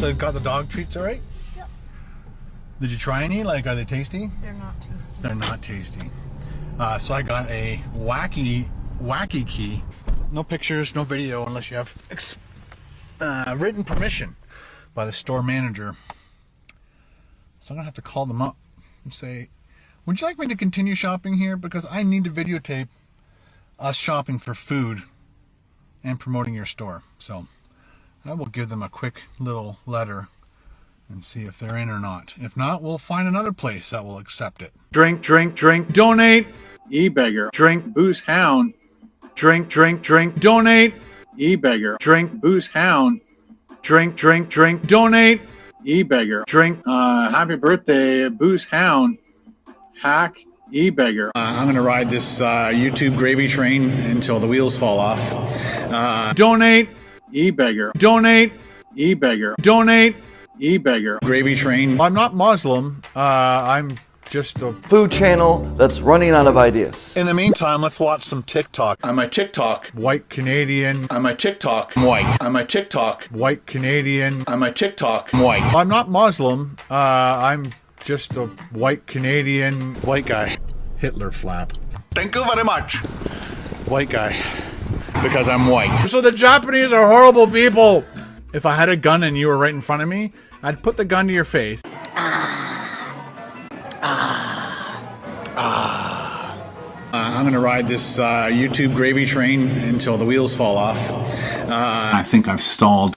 So got the dog treats all right? Yep. Did you try any? Like, are they tasty? They're not tasty. They're not tasty. So I got a wacky key. No pictures, no video, unless you have written permission by the store manager. So I'm gonna have to call them up and say, would you like me to continue shopping here? Because I need to videotape us shopping for food and promoting your store. So I will give them a quick little letter and see if they're in or not. If not, we'll find another place that will accept it. Drink, drink, drink, donate. E-beggar. Drink, booze hound. Drink, drink, drink, donate. E-beggar. Drink, booze hound. Drink, drink, drink, donate. E-beggar. Drink, happy birthday, booze hound. Hack, e-beggar. I'm gonna ride this YouTube gravy train until the wheels fall off. Donate. E-beggar. Donate. E-beggar. Donate. E-beggar. Gravy train. I'm not Muslim. I'm just a food channel that's running out of ideas. In the meantime, let's watch some TikTok. On my TikTok, white Canadian. On my TikTok, white. On my TikTok, white Canadian. On my TikTok, white. I'm not Muslim. I'm just a white Canadian white guy. Hitler flap. Thank you very much. White guy. Because I'm white. So the Japanese are horrible people. If I had a gun and you were right in front of me, I'd put the gun to your face. I'm gonna ride this YouTube gravy train until the wheels fall off. I think I've stalled.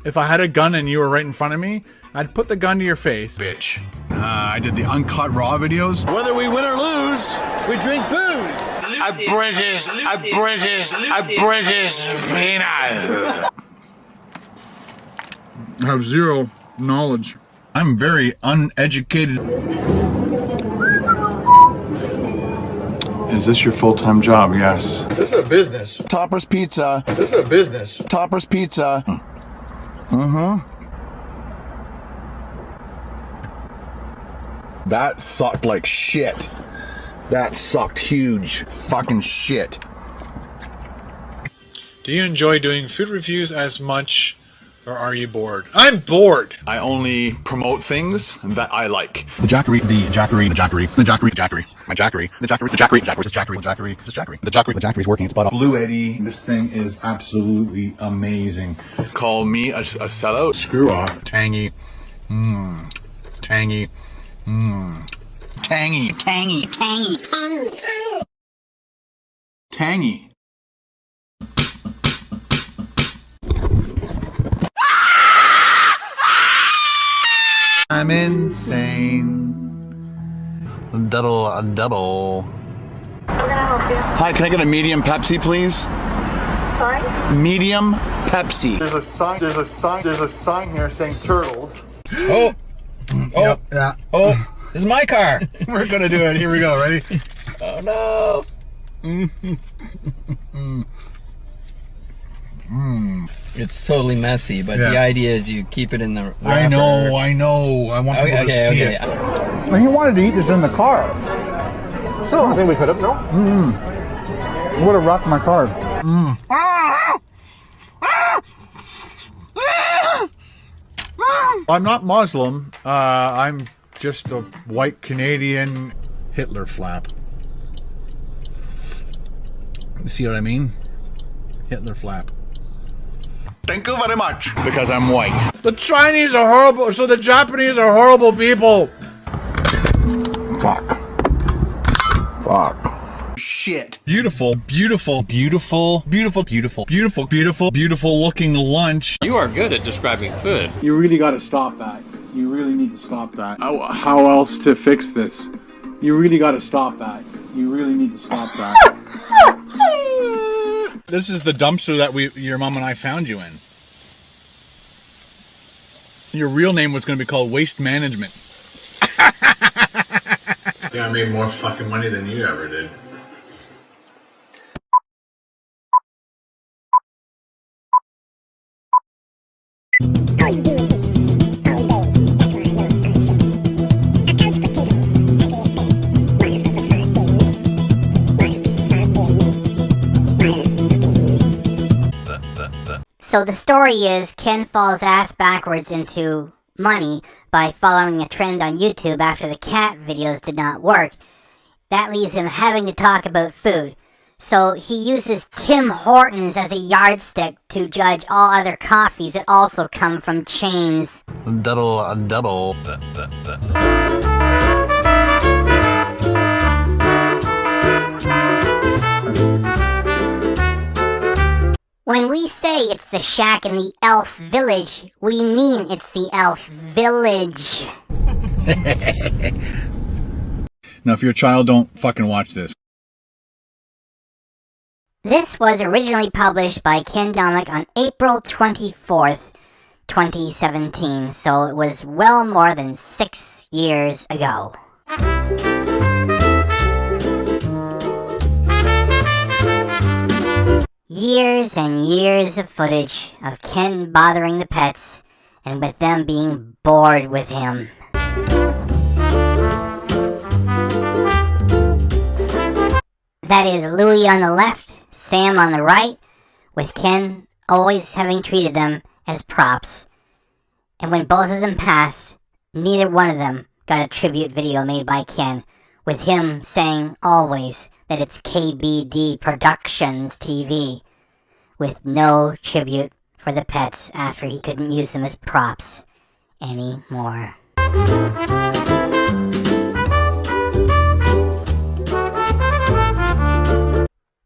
If I had a gun and you were right in front of me, I'd put the gun to your face. Bitch. I did the uncut raw videos. Whether we win or lose, we drink booze. A British peanut. I have zero knowledge. I'm very uneducated. Is this your full-time job? Yes. This is a business. Topper's Pizza. This is a business. Topper's Pizza. That sucked like shit. That sucked huge fucking shit. Do you enjoy doing food reviews as much, or are you bored? I'm bored. I only promote things that I like. The Jackery, the Jackery, the Jackery, the Jackery, the Jackery, my Jackery, the Jackery, the Jackery, the Jackery, the Jackery, the Jackery, the Jackery, the Jackery, the Jackery's working. It's butt up. Blue Eddie, this thing is absolutely amazing. Call me a sellout. Screw off. Tangy. Tangy. Tangy. Tangy. Tangy. Tangy. Tangy. I'm insane. Double. How can I help you? Hi, can I get a medium Pepsi, please? Sorry? Medium Pepsi. There's a sign here saying turtles. Oh. Yep, yeah. Oh, this is my car. We're gonna do it. Here we go. Ready? Oh no. It's totally messy, but the idea is you keep it in the wrapper. I know. I want people to see it. Well, he wanted to eat this in the car. So I think we could have, no? It would have rocked my car. I'm not Muslim. I'm just a white Canadian Hitler flap. See what I mean? Hitler flap. Thank you very much. Because I'm white. The Chinese are horrible, so the Japanese are horrible people. Fuck. Shit. Beautiful looking lunch. You are good at describing food. You really got to stop that. You really need to stop that. How else to fix this? You really got to stop that. You really need to stop that. This is the dumpster that your mom and I found you in. Your real name was going to be called Waste Management. Yeah, I made more fucking money than you ever did. So the story is Ken falls ass backwards into money by following a trend on YouTube after the cat videos did not work. That leaves him having to talk about food. So he uses Tim Hortons as a yardstick to judge all other coffees that also come from chains. Double. When we say it's the shack in the elf village, we mean it's the elf village. Now, if you're a child, don't fucking watch this. This was originally published by Ken Domik on April 24th, 2017, so it was well more than 6 years ago. Years and years of footage of Ken bothering the pets, and with them being bored with him. That is Louie on the left, Sam on the right, with Ken always having treated them as props. And when both of them passed, neither one of them got a tribute video made by Ken, with him saying always that it's KBD Productions TV, with no tribute for the pets after he couldn't use them as props anymore.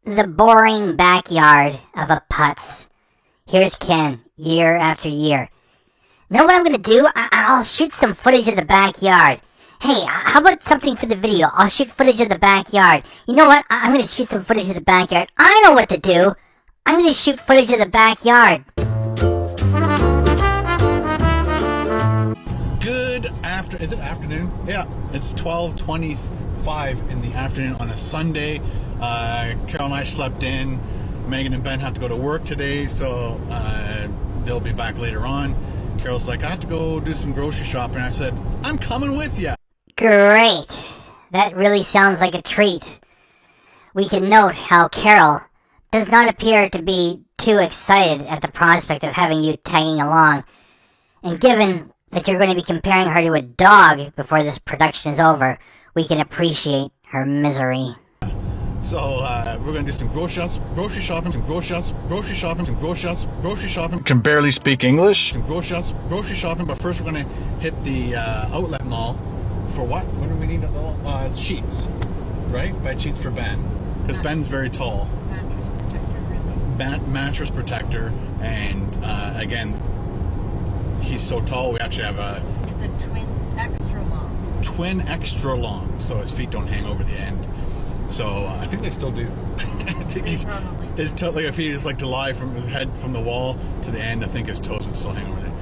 The boring backyard of a putz. Here's Ken, year after year. Know what I'm gonna do? I'll shoot some footage of the backyard. Hey, how about something for the video? I'll shoot footage of the backyard. You know what? I'm gonna shoot some footage of the backyard. I know what to do! I'm gonna shoot footage of the backyard. Is it afternoon? Yeah, it's 12:25 in the afternoon on a Sunday. Carol and I slept in. Megan and Ben have to go to work today, so they'll be back later on. Carol's like, I have to go do some grocery shopping. I said, I'm coming with you. Great. That really sounds like a treat. We can note how Carol does not appear to be too excited at the prospect of having you tagging along. And given that you're going to be comparing her to a dog before this production is over, we can appreciate her misery. So we're going to do some grocery shopping. Can barely speak English. Some grocery shopping, but first we're going to hit the outlet mall. For what? What do we need? Sheets, right? Buy sheets for Ben, because Ben's very tall. Mattress protector, really. Mattress protector, and again, he's so tall. We actually have a. It's a twin extra long. So his feet don't hang over the end. So I think they still do. I think it's totally, if he just like to lie from his head from the wall to the end, I think his toes would still hang over there.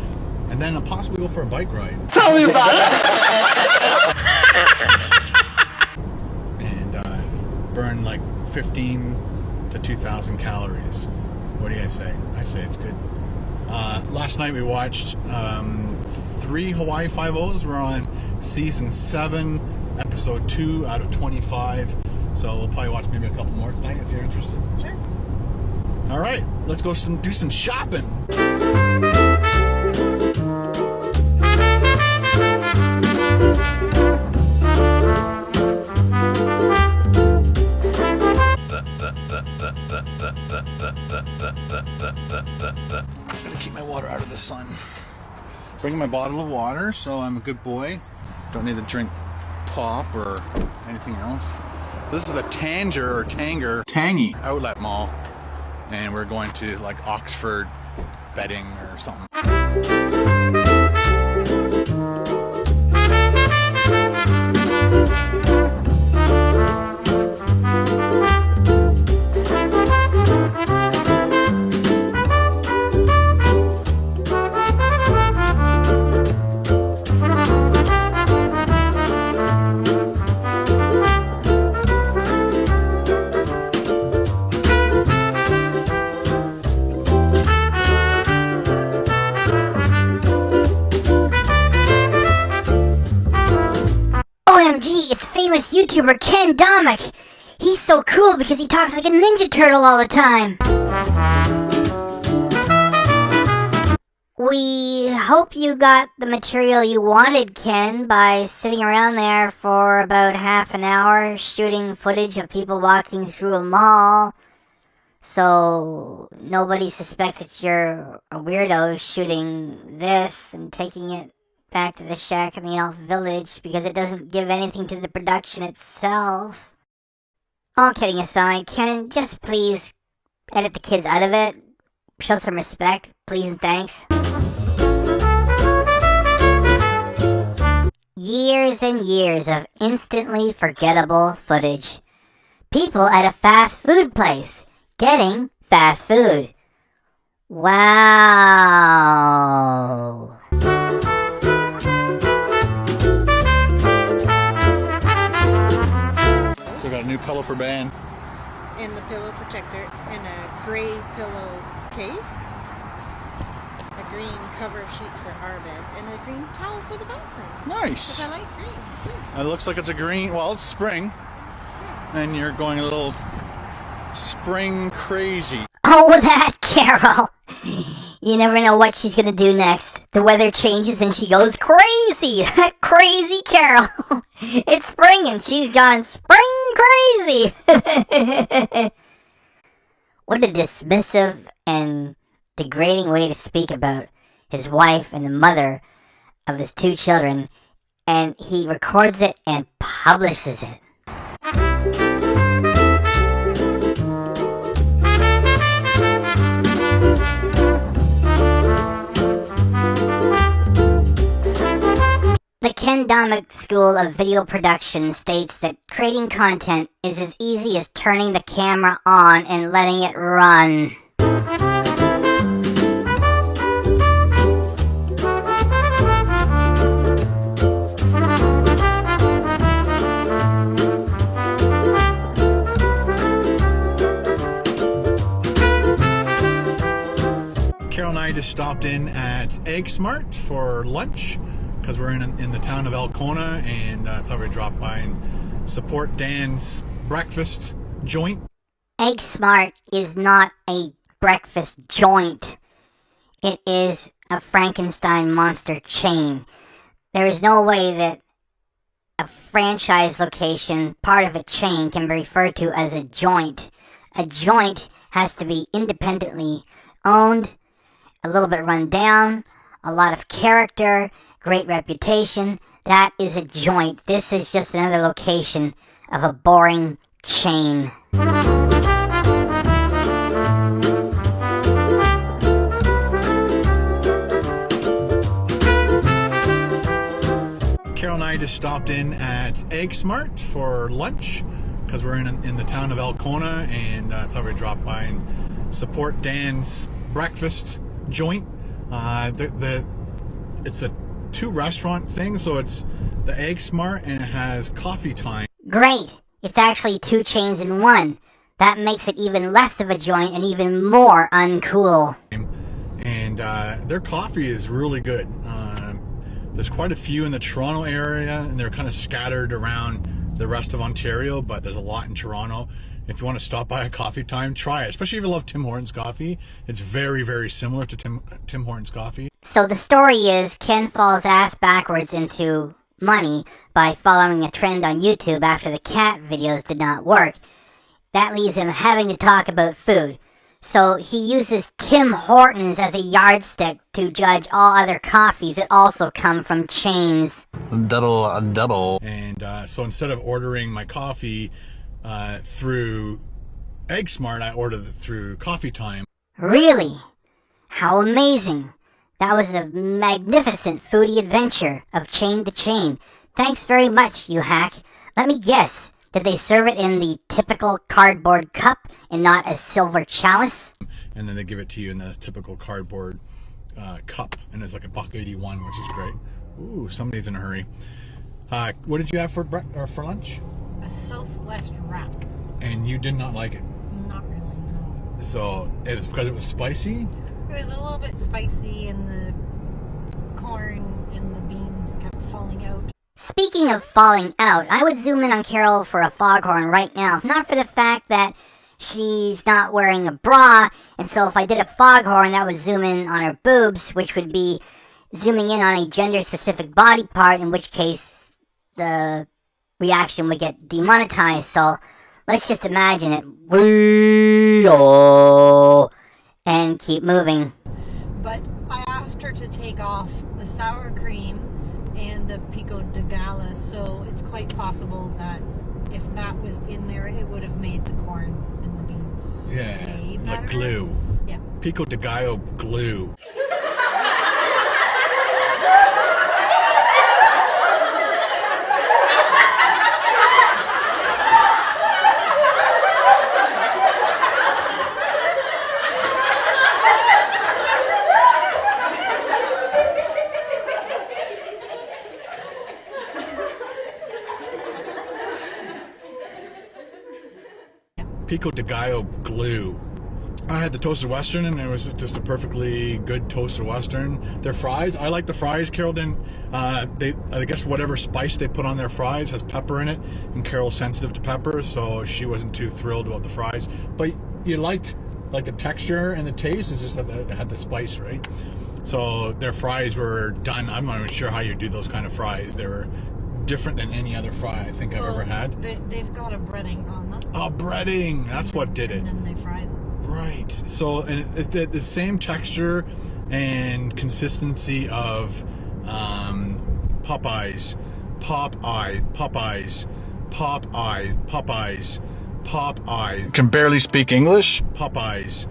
And then I'll possibly go for a bike ride. Tell me about it! And burn like 15 to 2,000 calories. What do you guys say? I say it's good. Last night we watched 3 Hawaii Five-O's. We're on season 7, episode 2 out of 25. So we'll probably watch maybe a couple more tonight if you're interested. Sure. All right, let's go do some shopping. I'm gonna keep my water out of the sun. Bringing my bottle of water, so I'm a good boy. Don't need to drink pop or anything else. This is the Tangy outlet mall, and we're going to like Oxford bedding or something. OMG, it's famous YouTuber Ken Domik. He's so cool because he talks like a Ninja Turtle all the time. We hope you got the material you wanted, Ken, by sitting around there for about half an hour shooting footage of people walking through a mall. So nobody suspects that you're a weirdo shooting this and taking it back to the shack in the Elf Village because it doesn't give anything to the production itself. All kidding aside, Ken, just please edit the kids out of it. Show some respect, please and thanks. Years and years of instantly forgettable footage. People at a fast food place getting fast food. Wow. So we got a new pillow for Ben. And the pillow protector and a gray pillow case, a green cover sheet for our bed, and a green towel for the bathroom. Nice. Because I like green too. It looks like it's a green, well, it's spring. And you're going a little spring crazy. Oh, that Carol. You never know what she's gonna do next. The weather changes and she goes crazy. That crazy Carol. It's spring and she's gone spring crazy. What a dismissive and degrading way to speak about his wife and the mother of his 2 children. And he records it and publishes it. The Ken Domik School of Video Production states that creating content is as easy as turning the camera on and letting it run. Carol and I just stopped in at Egg Smart for lunch because we're in the town of Elkona, and I thought we'd drop by and support Dan's breakfast joint. Egg Smart is not a breakfast joint. It is a Frankenstein monster chain. There is no way that a franchise location, part of a chain, can be referred to as a joint. A joint has to be independently owned, a little bit run down, a lot of character, great reputation. That is a joint. This is just another location of a boring chain. Carol and I just stopped in at Egg Smart for lunch because we're in the town of Elkona, and I thought we'd drop by and support Dan's breakfast joint. It's a 2-restaurant thing, so it's the Egg Smart and it has coffee time. Great! It's actually 2 chains in one. That makes it even less of a joint and even more uncool. And their coffee is really good. There's quite a few in the Toronto area, and they're kind of scattered around the rest of Ontario, but there's a lot in Toronto. If you want to stop by a coffee time, try it. Especially if you love Tim Hortons coffee. It's very, very similar to Tim Hortons coffee. So the story is Ken falls ass backwards into money by following a trend on YouTube after the cat videos did not work. That leaves him having to talk about food. So he uses Tim Hortons as a yardstick to judge all other coffees that also come from chains. Double. And so instead of ordering my coffee through Egg Smart, I ordered it through Coffee Time. Really? How amazing. That was a magnificent foodie adventure of chain to chain. Thanks very much, you hack. Let me guess. Did they serve it in the typical cardboard cup and not a silver chalice? And then they give it to you in the typical cardboard cup, and it's like $1.81, which is great. Ooh, somebody's in a hurry. What did you have for lunch? A Southwest wrap. And you did not like it. Not really, no. So it was because it was spicy? It was a little bit spicy, and the corn and the beans kept falling out. Speaking of falling out, I would zoom in on Carol for a foghorn right now, if not for the fact that she's not wearing a bra, and so if I did a foghorn, that would zoom in on her boobs, which would be zooming in on a gender-specific body part, in which case the reaction would get demonetized. So let's just imagine it. And keep moving. But I asked her to take off the sour cream and the pico de gala, so it's quite possible that if that was in there, it would have made the corn and the beans stay better. Like glue. Yeah. Pico de gallo glue. Pico de gallo glue. I had the toasted western, and it was just a perfectly good toasted western. Their fries, I like the fries. Carol didn't. I guess whatever spice they put on their fries has pepper in it, and Carol's sensitive to pepper, so she wasn't too thrilled about the fries. But you liked like the texture and the taste. It's just that it had the spice, right? So their fries were done. I'm not even sure how you do those kind of fries. They were different than any other fry I think I've ever had. They've got a breading on them. Oh, breading! That's what did it. And then they fry them. Right. So, and it's the same texture and consistency of Popeyes, Popeyes. Can barely speak English. Popeyes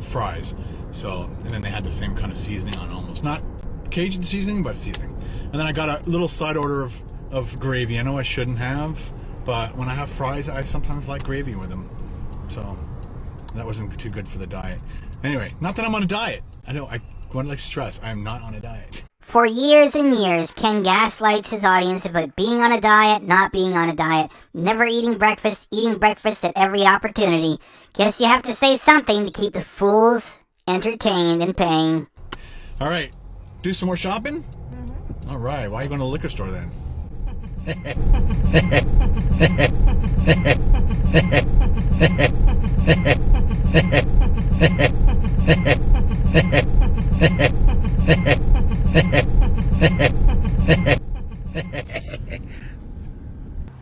fries. So, and then they had the same kind of seasoning on, almost not Cajun seasoning, but seasoning. And then I got a little side order of gravy. I know I shouldn't have, but when I have fries, I sometimes like gravy with them. So that wasn't too good for the diet. Anyway, not that I'm on a diet. I want to stress, I'm not on a diet. For years and years, Ken gaslights his audience about being on a diet, not being on a diet, never eating breakfast at every opportunity. Guess you have to say something to keep the fools entertained and paying. All right, do some more shopping? Mm-hmm. All right, why are you going to the liquor store then?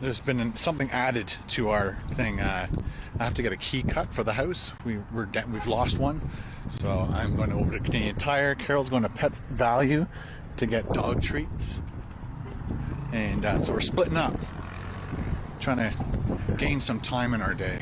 There's been something added to our thing. I have to get a key cut for the house. We've lost one, so I'm going over to Canadian Tire. Carol's going to Pet Value to get dog treats, and so we're splitting up, trying to gain some time in our day.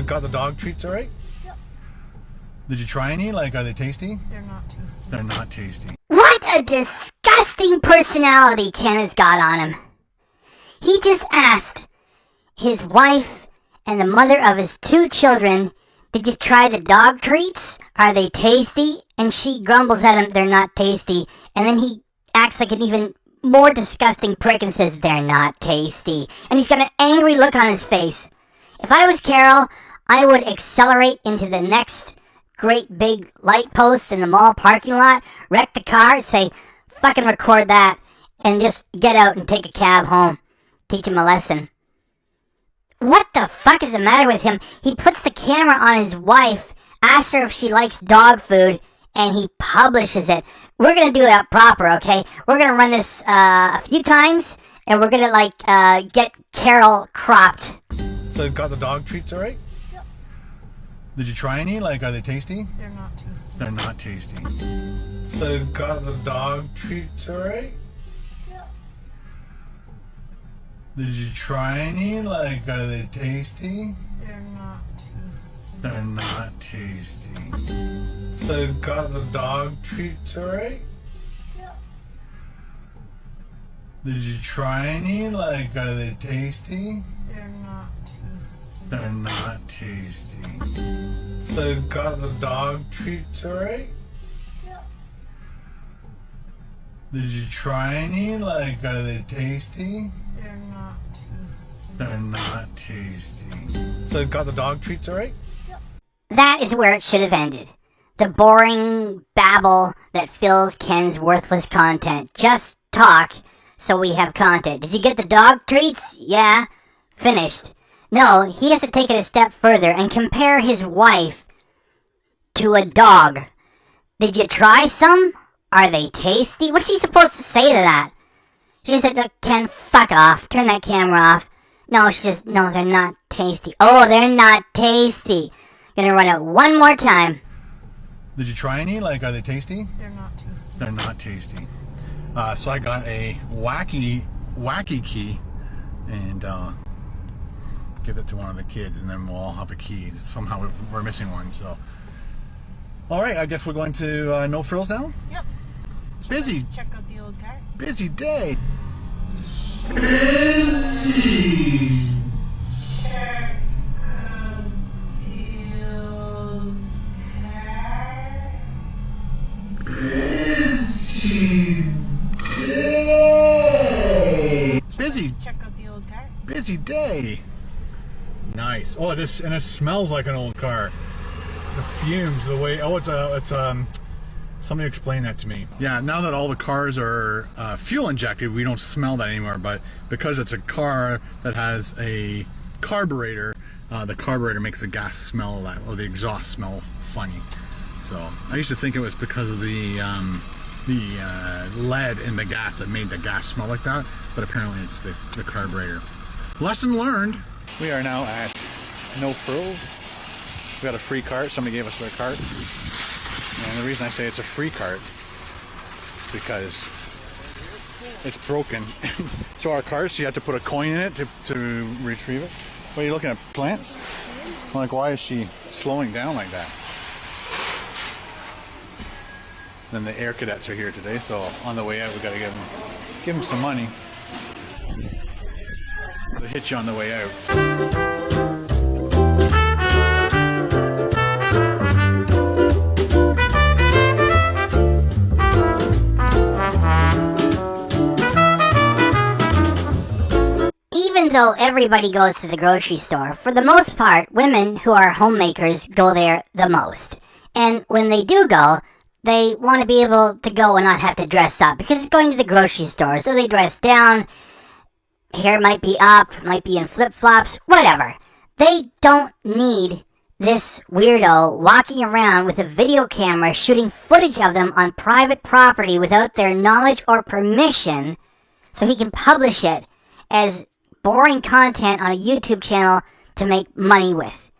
Got the dog treats all right? Yep. Did you try any? Like, are they tasty? They're not tasty. They're not tasty. What a disgusting personality Ken has got on him. He just asked his wife and the mother of his 2 children, did you try the dog treats? Are they tasty? And she grumbles at him, they're not tasty. And then he acts like an even more disgusting prick and says, they're not tasty. And he's got an angry look on his face. If I was Carol, I would accelerate into the next great big light post in the mall parking lot, wreck the car, and say, fucking record that, and just get out and take a cab home. Teach him a lesson. What the fuck is the matter with him? He puts the camera on his wife, asks her if she likes dog food, and he publishes it. We're gonna do that proper, okay? We're gonna run this a few times, and we're gonna get Carol cropped. So got the dog treats all right? Yep. Did you try any? Like, are they tasty? They're not tasty. They're not tasty. So, got the dog treats alright? Yeah. Did you try any? Like, are they tasty? They're not tasty. They're not tasty. So, got the dog treats alright? Yeah. Did you try any? Like, are they tasty? They're not tasty. They're not tasty. So, got the dog treats alright? Yeah. Did you try any? Like, are they tasty? They're not tasty. They're not tasty. So, got the dog treats alright? That is where it should have ended. The boring babble that fills Ken's worthless content. Just talk so we have content. Did you get the dog treats? Yeah. Finished. No, he has to take it a step further and compare his wife to a dog. Did you try some? Are they tasty? What's she supposed to say to that? She said, "Look, Ken, fuck off. Turn that camera off." No, she says, "No, they're not tasty." Oh, they're not tasty. Gonna run it one more time. Did you try any? Like, are they tasty? They're not tasty. They're not tasty. So I got a wacky key and give it to one of the kids, and then we'll all have a key. Somehow we're missing one, so. All right, I guess we're going to No Frills now? Yep. Busy. Check out the old car. Busy day. Busy. Check out the old car. Busy day. Busy. Check out the old car. Busy day. Nice. Oh, it smells like an old car. The fumes, the way. Oh, it's somebody explain that to me. Yeah, now that all the cars are fuel injected, we don't smell that anymore. But because it's a car that has a carburetor, the carburetor makes the gas smell or the exhaust smell funny. So I used to think it was because of the lead in the gas that made the gas smell like that, but apparently it's the carburetor. Lesson learned. We are now at No Frills. We got a free cart. Somebody gave us their cart. And the reason I say it's a free cart is because it's broken. So our cart, so you have to put a coin in it to retrieve it. What are you looking at? Plants? I'm like, why is she slowing down like that? Then the air cadets are here today, so on the way out we gotta give them some money. They'll hit you on the way out. Even though everybody goes to the grocery store, for the most part, women who are homemakers go there the most. And when they do go, they want to be able to go and not have to dress up, because it's going to the grocery store, so they dress down. Hair might be up, might be in flip-flops, whatever. They don't need this weirdo walking around with a video camera shooting footage of them on private property without their knowledge or permission, so he can publish it as boring content on a YouTube channel to make money with.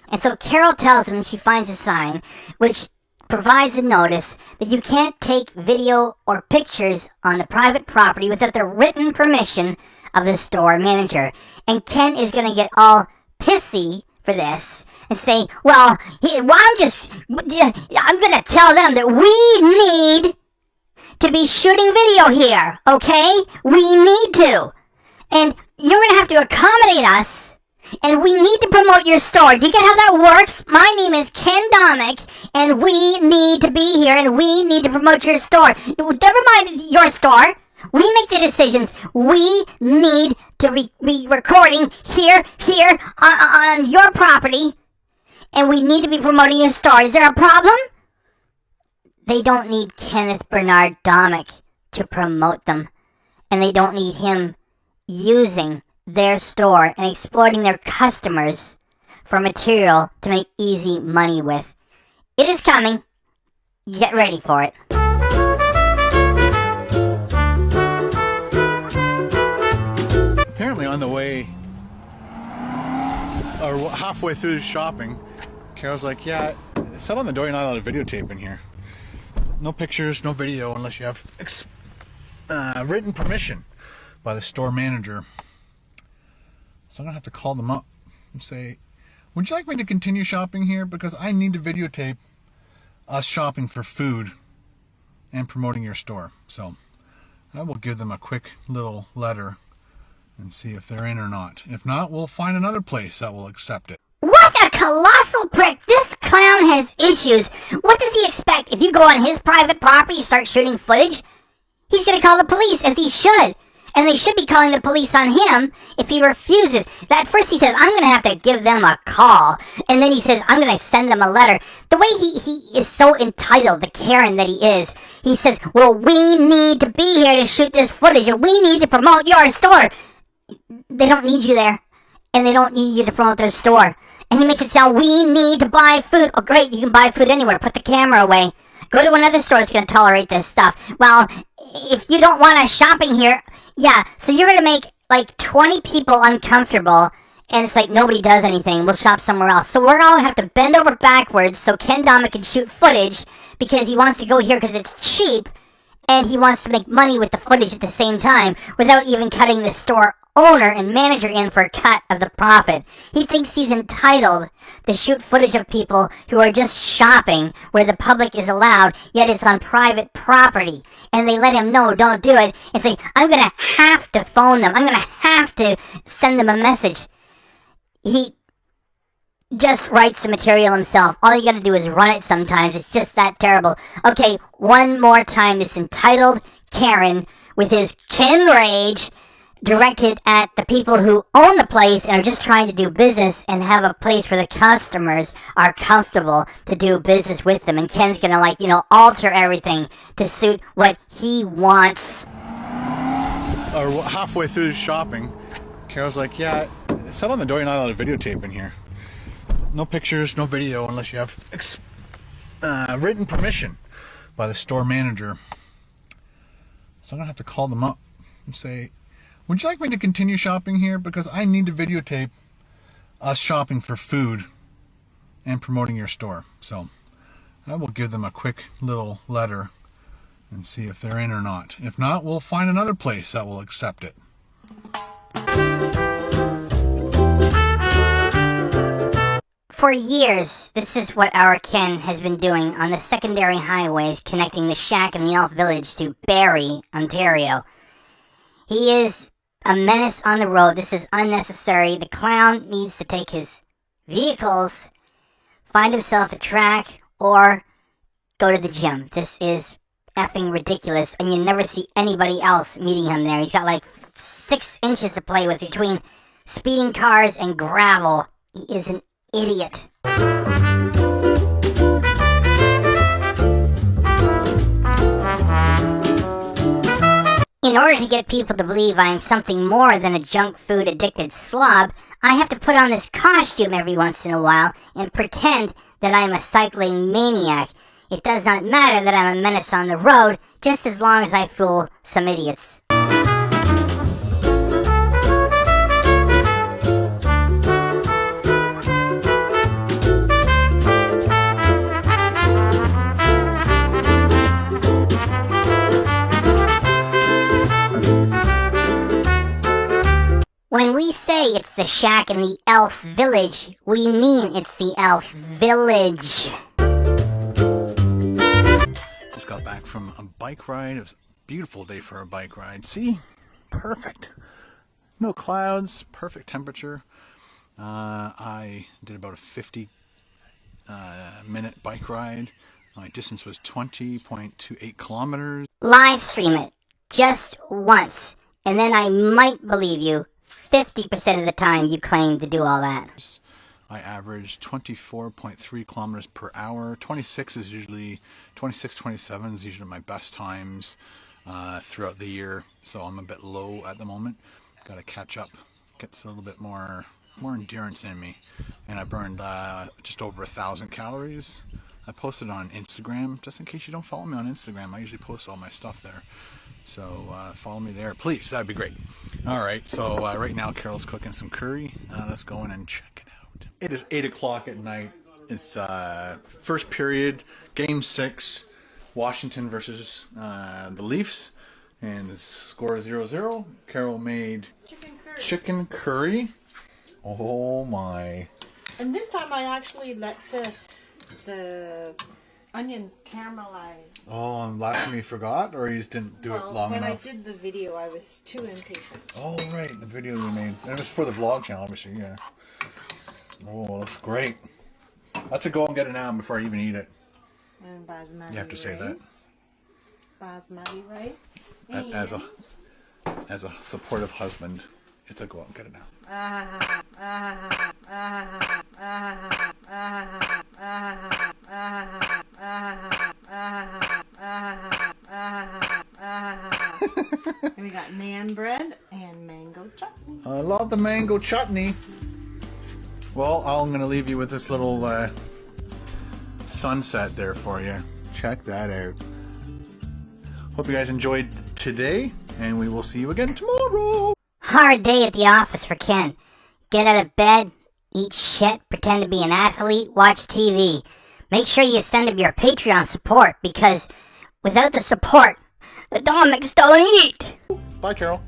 And so Carol tells him, and she finds a sign which provides a notice that you can't take video or pictures on the private property without the written permission of the store manager. And Ken is going to get all pissy for this and say, well, I'm going to tell them that we need to be shooting video here, okay? We need to. And you're going to have to accommodate us. And we need to promote your store. Do you get how that works? My name is Ken Domik, and we need to be here, and we need to promote your store. Never mind your store. We make the decisions. We need to be recording here, on your property, and we need to be promoting your store. Is there a problem? They don't need Kenneth Bernard Domik to promote them, and they don't need him using their store and exploiting their customers for material to make easy money with. It is coming. Get ready for it. Apparently on the way, or halfway through shopping, Carol's like, yeah, it said on the door you're not allowed to videotape in here. No pictures, no video unless you have written permission by the store manager. So I'm going to have to call them up and say, would you like me to continue shopping here? Because I need to videotape us shopping for food and promoting your store. So I will give them a quick little letter and see if they're in or not. If not, we'll find another place that will accept it. What a colossal prick! This clown has issues. What does he expect? If you go on his private property and start shooting footage, he's gonna call the police, as he should. And they should be calling the police on him if he refuses. At first he says, I'm going to have to give them a call. And then he says, I'm going to send them a letter. The way he is so entitled, the Karen that he is. He says, well, we need to be here to shoot this footage. And we need to promote your store. They don't need you there. And they don't need you to promote their store. And he makes it sound, we need to buy food. Oh, great, you can buy food anywhere. Put the camera away. Go to another store that's going to tolerate this stuff. Well, if you don't want us shopping here, yeah, so you're going to make like 20 people uncomfortable, and it's like nobody does anything. We'll shop somewhere else. So we're all going to have to bend over backwards so Ken Domik can shoot footage because he wants to go here because it's cheap, and he wants to make money with the footage at the same time without even cutting the store owner and manager in for a cut of the profit. He thinks he's entitled to shoot footage of people who are just shopping where the public is allowed, yet it's on private property. And they let him know, don't do it. It's like, I'm going to have to phone them. I'm going to have to send them a message. He just writes the material himself. All you got to do is run it sometimes. It's just that terrible. Okay, one more time, this entitled Karen with his Ken rage directed at the people who own the place and are just trying to do business and have a place where the customers are comfortable to do business with them. And Ken's gonna, like, alter everything to suit what he wants. Or halfway through shopping, Carol's like, yeah, it said on the door you're not allowed to videotape in here. No pictures, no video unless you have written permission by the store manager. So I'm gonna have to call them up and say, would you like me to continue shopping here? Because I need to videotape us shopping for food and promoting your store. So I will give them a quick little letter and see if they're in or not. If not, we'll find another place that will accept it. For years, this is what our Ken has been doing on the secondary highways connecting the shack and the elf village to Barrie, Ontario. He is a menace on the road. This is unnecessary. The clown needs to take his vehicles, find himself a track, or go to the gym. This is effing ridiculous, and you never see anybody else meeting him there. He's got like 6 inches to play with between speeding cars and gravel. He is an idiot. In order to get people to believe I am something more than a junk food addicted slob, I have to put on this costume every once in a while and pretend that I am a cycling maniac. It does not matter that I'm a menace on the road, just as long as I fool some idiots. When we say it's the shack in the elf village, we mean it's the elf village. Just got back from a bike ride. It was a beautiful day for a bike ride. See? Perfect. No clouds, perfect temperature. I did about a 50 minute bike ride. My distance was 20.28 kilometers. Live stream it just once, and then I might believe you 50% of the time you claim to do all that. I averaged 24.3 kilometers per hour. 26, 27 is usually my best times throughout the year. So I'm a bit low at the moment. Got to catch up. Gets a little bit more endurance in me. And I burned just over 1,000 calories. I posted on Instagram, just in case you don't follow me on Instagram. I usually post all my stuff there. So follow me there, please. That'd be great. All right, so right now Carol's cooking some curry. Let's go in and check it out. It is 8 o'clock at night. It's first period, game 6, Washington versus the Leafs, and the score is 0-0. Carol made chicken curry. Oh my! And this time I actually let the onions caramelize. Oh, and last time you forgot, or you just didn't do it long when enough? I did the video, I was too impatient. Oh right, the video you made. And it was for the vlog channel, obviously. Yeah. Oh, that's great. That's a go and get it now before I even eat it. And basmati You have to say rice. Basmati rice. As a supportive husband, it's a go out and get it now. And we got naan bread and mango chutney. I love the mango chutney. Well, I'm going to leave you with this little sunset there for you. Check that out. Hope you guys enjoyed today, and we will see you again tomorrow. Hard day at the office for Ken. Get out of bed, eat shit, pretend to be an athlete, watch TV. Make sure you send him your Patreon support, because without the support, the Domiks don't eat. Bye, Carol.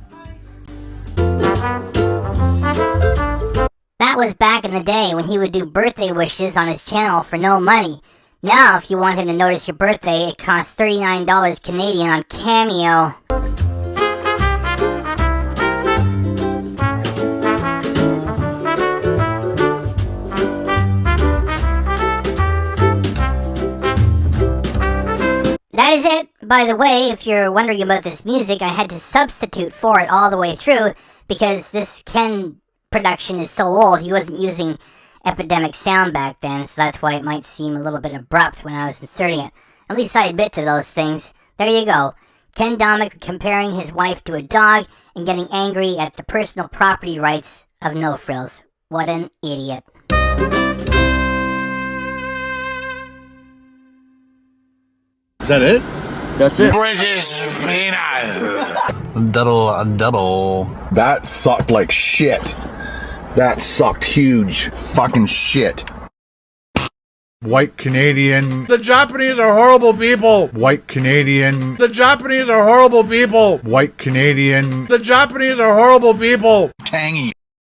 That was back in the day when he would do birthday wishes on his channel for no money. Now, if you want him to notice your birthday, it costs $39 Canadian on Cameo. That is it. By the way, if you're wondering about this music, I had to substitute for it all the way through because this Ken production is so old. He wasn't using Epidemic sound back then, so that's why it might seem a little bit abrupt when I was inserting it. At least I admit to those things. There you go. Ken Domik comparing his wife to a dog and getting angry at the personal property rights of No Frills. What an idiot. Is that it? That's it. Double. That sucked like shit. That sucked huge fucking shit. White Canadian. The Japanese are horrible people. White Canadian. The Japanese are horrible people. White Canadian. The Japanese are horrible people. Tangy.